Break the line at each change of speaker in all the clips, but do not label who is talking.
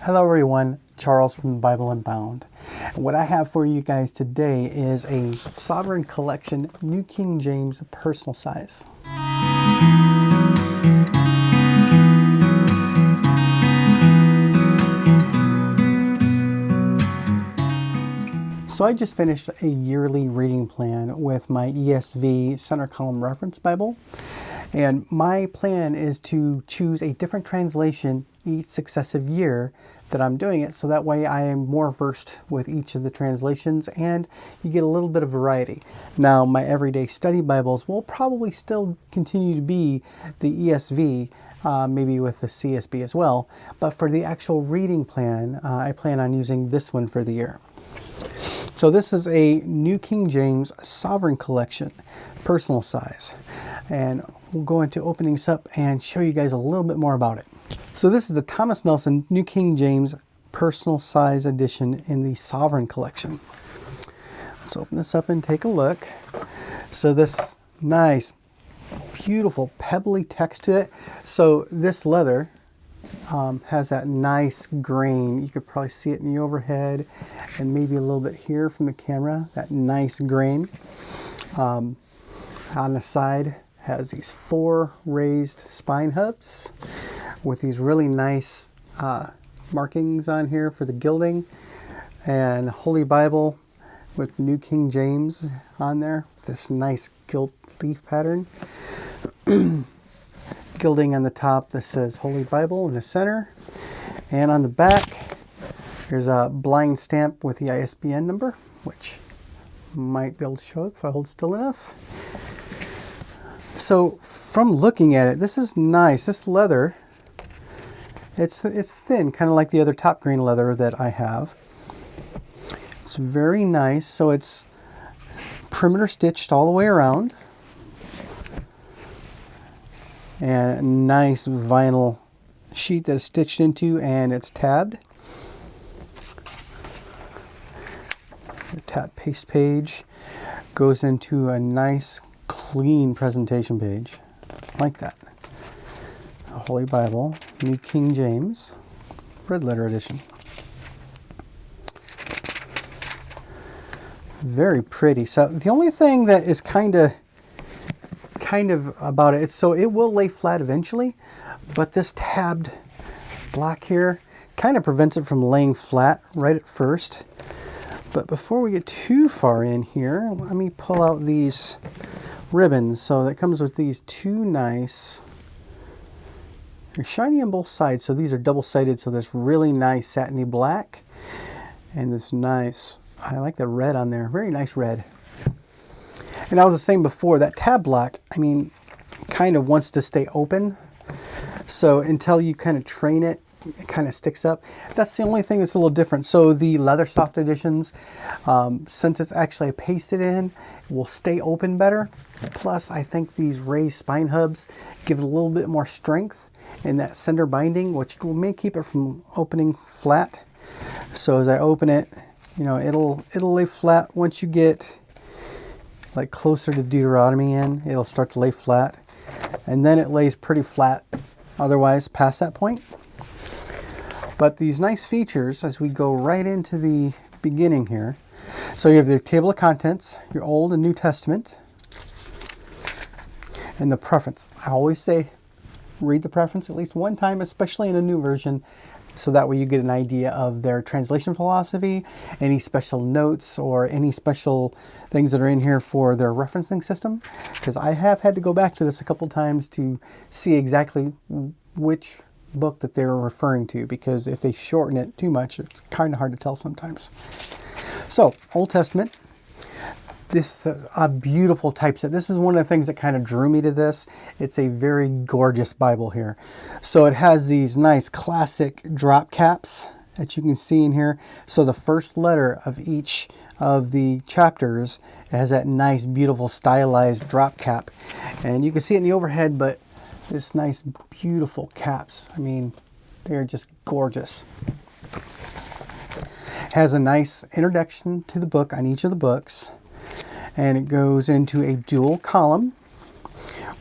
Hello everyone, Charles from Bible Unbound. What I have for you guys today is a Sovereign Collection New King James personal size. So I just finished a yearly reading plan with my ESV Center Column Reference Bible. And my plan is to choose a different translation each successive year that I'm doing it, so that way I am more versed with each of the translations and you get a little bit of variety. Now, my everyday study Bibles will probably still continue to be the ESV, maybe with the CSB as well, but for the actual reading plan, I plan on using this one for the year. So this is a New King James Sovereign Collection, personal size. And we'll go into opening this up and show you guys a little bit more about it. So this is the Thomas Nelson New King James Personal Size Edition in the Sovereign Collection. Let's open this up and take a look. So this nice, beautiful, pebbly text to it. So this leather has that nice grain. You could probably see it in the overhead and maybe a little bit here from the camera, that nice grain. On the side has these 4 raised spine hubs with these really nice markings on here for the gilding, and Holy Bible with New King James on there, this nice gilt leaf pattern. Gilding on the top that says Holy Bible in the center, and on the back there's a blind stamp with the ISBN number, which might be able to show it if I hold still enough. So from looking at it, this is nice. This leather, it's thin, kind of like the other top grain leather that I have. It's very nice. So it's perimeter stitched all the way around, and a nice vinyl sheet that is stitched into, and it's tabbed. The tab paste page goes into a nice clean presentation page like that. A Holy Bible, New King James, red letter edition. Very pretty. So the only thing that is kind of about it, so it will lay flat eventually, but this tabbed block here kind of prevents it from laying flat right at first. But before we get too far in here, let me pull out these ribbons. So that comes with these 2 nice, they're shiny on both sides, so these are double-sided, so this really nice satiny black and this nice, I like the red on there, very nice red. And I was saying before, that tab block, I mean, kind of wants to stay open. So until you kind of train it, it kind of sticks up. That's the only thing that's a little different. So the leather soft editions, since it's actually pasted in, it will stay open better. Plus, I think these raised spine hubs give it a little bit more strength in that center binding, which may keep it from opening flat. So as I open it, you know, it'll lay flat. Once you get like closer to Deuteronomy in, it'll start to lay flat, and then it lays pretty flat otherwise past that point. But these nice features as we go right into the beginning here. So you have the table of contents, your Old and New Testament, and the preference. I always say read the preference at least one time, especially in a new version, so that way you get an idea of their translation philosophy, any special notes or any special things that are in here for their referencing system. Because I have had to go back to this a couple times to see exactly which book that they're referring to, because if they shorten it too much, it's kind of hard to tell sometimes. So, Old Testament. This is a beautiful typeset. This is one of the things that kind of drew me to this. It's a very gorgeous Bible here. So it has these nice classic drop caps that you can see in here. So the first letter of each of the chapters has that nice, beautiful, stylized drop cap. And you can see it in the overhead, but this nice, beautiful caps. I mean, they're just gorgeous. Has a nice introduction to the book on each of the books. And it goes into a dual column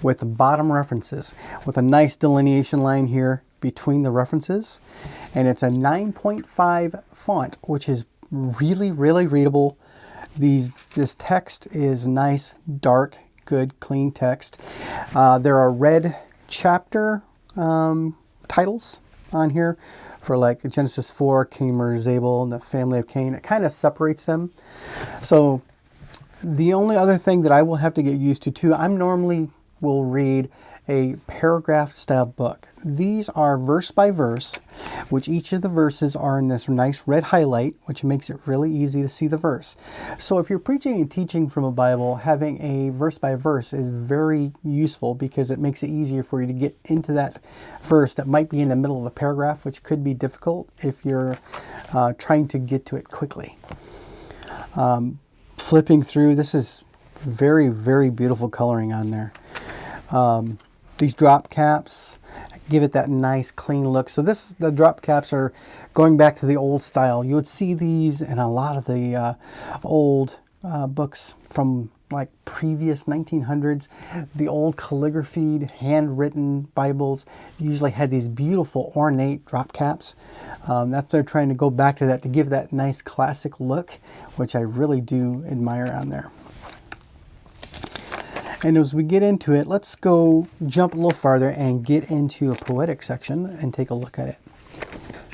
with the bottom references with a nice delineation line here between the references. And it's a 9.5 font, which is really, really readable. This text is nice, dark, good, clean text. There are red chapter titles on here for like Genesis 4, Cain, Zabel, and the family of Cain. It kind of separates them. So the only other thing that I will have to get used to too, I normally will read a paragraph style book. These are verse by verse, which each of the verses are in this nice red highlight, which makes it really easy to see the verse. So if you're preaching and teaching from a Bible, having a verse by verse is very useful because it makes it easier for you to get into that verse that might be in the middle of a paragraph, which could be difficult if you're trying to get to it quickly. Flipping through, this is very, very beautiful coloring on there. These drop caps give it that nice clean look. So the drop caps are going back to the old style. You would see these in a lot of the old books from like previous 1900s. The old calligraphy, handwritten Bibles usually had these beautiful ornate drop caps. That's they're trying to go back to that to give that nice classic look, which I really do admire on there. And as we get into it, let's go jump a little farther and get into a poetic section and take a look at it.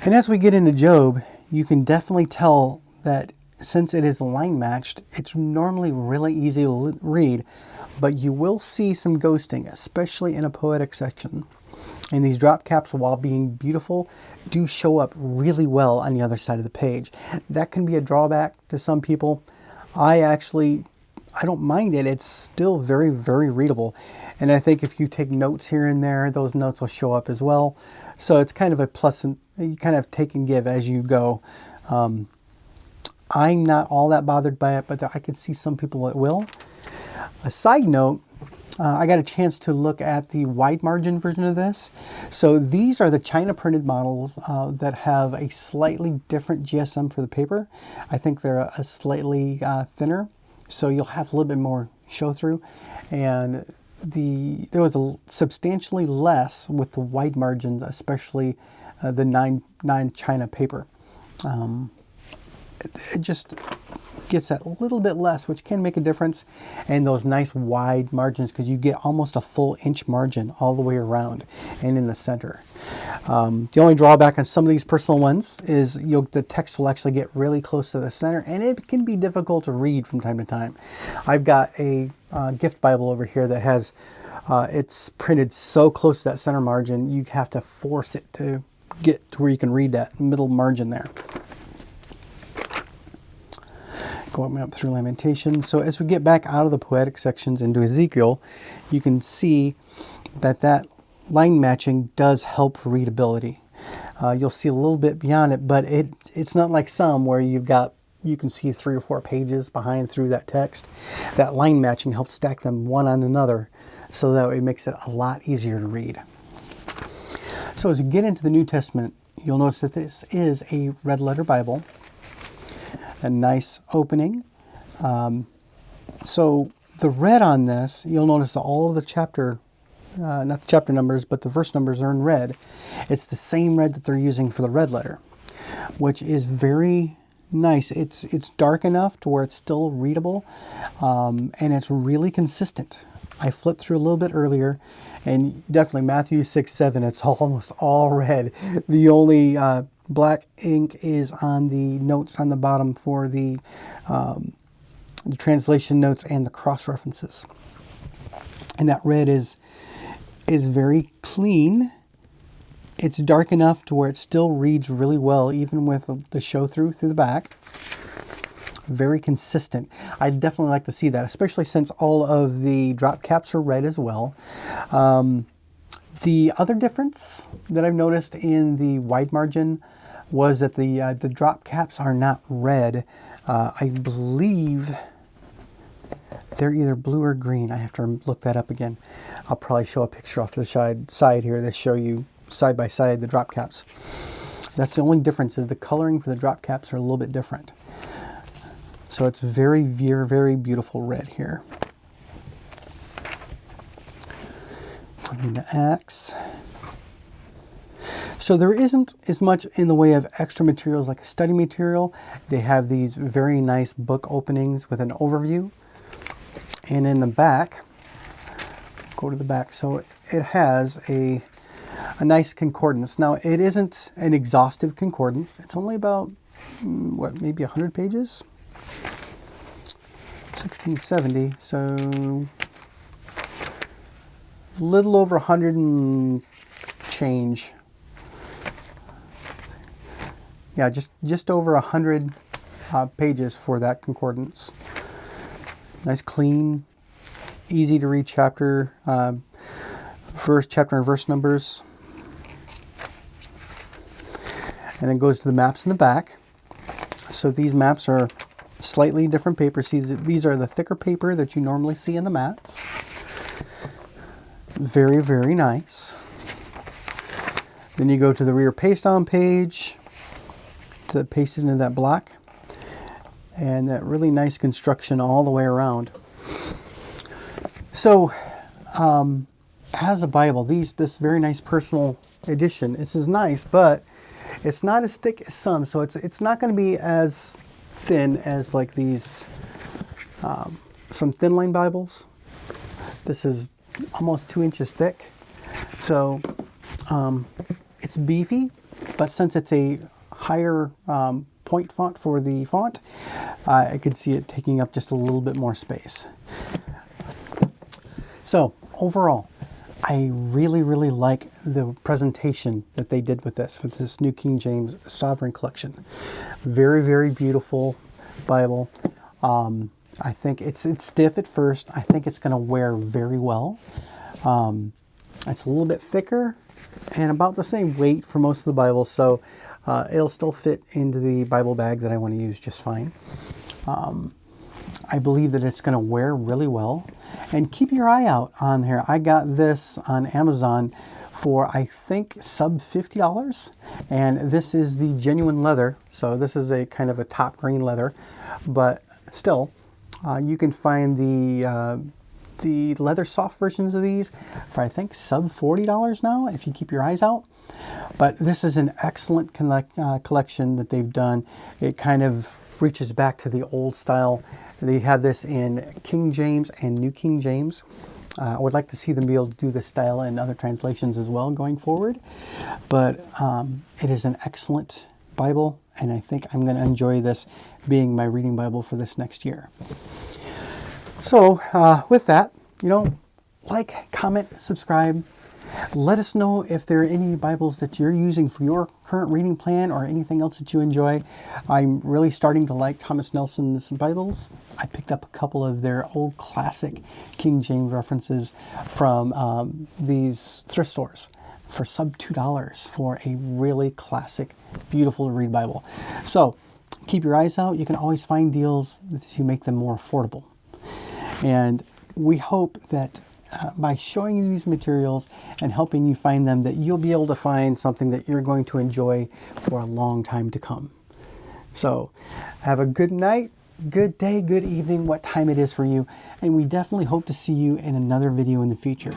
And as we get into Job, you can definitely tell that since it is line matched, it's normally really easy to read, but you will see some ghosting, especially in a poetic section. And these drop caps, while being beautiful, do show up really well on the other side of the page. That can be a drawback to some people. I don't mind it. It's still very, very readable. And I think if you take notes here and there, those notes will show up as well. So it's kind of a plus, and you kind of take and give as you go. I'm not all that bothered by it, but I could see some people that will. A side note, I got a chance to look at the wide margin version of this. So these are the China printed models that have a slightly different GSM for the paper. I think they're a slightly thinner. So you'll have a little bit more show through, and there was substantially less with the wide margins, especially the 9 China paper. It just gets that little bit less, which can make a difference, and those nice wide margins because you get almost a full inch margin all the way around and in the center. The only drawback on some of these personal ones is the text will actually get really close to the center, and it can be difficult to read from time to time. I've got a gift Bible over here that has it's printed so close to that center margin, you have to force it to get to where you can read that middle margin there. Going up through Lamentation. So as we get back out of the poetic sections into Ezekiel, you can see that line matching does help for readability. You'll see a little bit beyond it, but it's not like some where you can see 3 or 4 pages behind through that text. That line matching helps stack them one on another, so that it makes it a lot easier to read. So as we get into the New Testament, you'll notice that this is a red letter Bible. A nice opening. So the red on this, you'll notice all of the chapter, not the chapter numbers, but the verse numbers are in red. It's the same red that they're using for the red letter, which is very nice. It's dark enough to where it's still readable, and it's really consistent. I flipped through a little bit earlier, and definitely Matthew 6, 7, it's almost all red. The only black ink is on the notes on the bottom for the translation notes and the cross references. And that red is very clean. It's dark enough to where it still reads really well, even with the show through the back. Very consistent. I'd definitely like to see that, especially since all of the drop caps are red as well. The other difference that I've noticed in the wide margin was that the drop caps are not red. I believe they're either blue or green. I have to look that up again. I'll probably show a picture off to the side here that show you side by side the drop caps. That's the only difference, is the coloring for the drop caps are a little bit different. So it's very, very, very beautiful red here. Going into Acts. So there isn't as much in the way of extra materials like a study material. They have these very nice book openings with an overview. And in the back, go to the back, so it has a nice concordance. Now, it isn't an exhaustive concordance. It's only about, what, maybe 100 pages? 1670, so a little over 100 and change. Yeah, just over 100 pages for that concordance. Nice, clean, easy to read chapter, chapter and verse numbers. And then goes to the maps in the back. So these maps are slightly different paper. These are the thicker paper that you normally see in the mats. Very, very nice. Then you go to the rear paste-on page, to paste it into that block, and that really nice construction all the way around. So, as a Bible, this very nice personal edition, this is nice, but it's not as thick as some, so it's not going to be as thin as like these some thin line Bibles. This is almost 2 inches thick, so it's beefy, but since it's a higher point font for the font, I could see it taking up just a little bit more space. So overall, I really, really like the presentation that they did with this new King James Sovereign collection. Very, very beautiful Bible. I think it's stiff at first. I think it's going to wear very well. It's a little bit thicker and about the same weight for most of the Bibles, so it'll still fit into the Bible bag that I want to use just fine. I believe that it's going to wear really well. And keep your eye out on here. I got this on Amazon for, I think, sub $50. And this is the genuine leather. So this is a kind of a top grain leather. But still, you can find the leather soft versions of these for, I think, sub $40 now, if you keep your eyes out. But this is an excellent collection that they've done. It kind of reaches back to the old style. They have this in King James and New King James. I would like to see them be able to do this style in other translations as well going forward. But it is an excellent Bible, and I think I'm going to enjoy this being my reading Bible for this next year. So with that, like, comment, subscribe. Let us know if there are any Bibles that you're using for your current reading plan or anything else that you enjoy. I'm really starting to like Thomas Nelson's Bibles. I picked up a couple of their old classic King James references from these thrift stores for sub $2 for a really classic, beautiful to read Bible. So keep your eyes out. You can always find deals to make them more affordable. And we hope that by showing you these materials and helping you find them, that you'll be able to find something that you're going to enjoy for a long time to come. So have a good night, good day, good evening, what time it is for you, and we definitely hope to see you in another video in the future.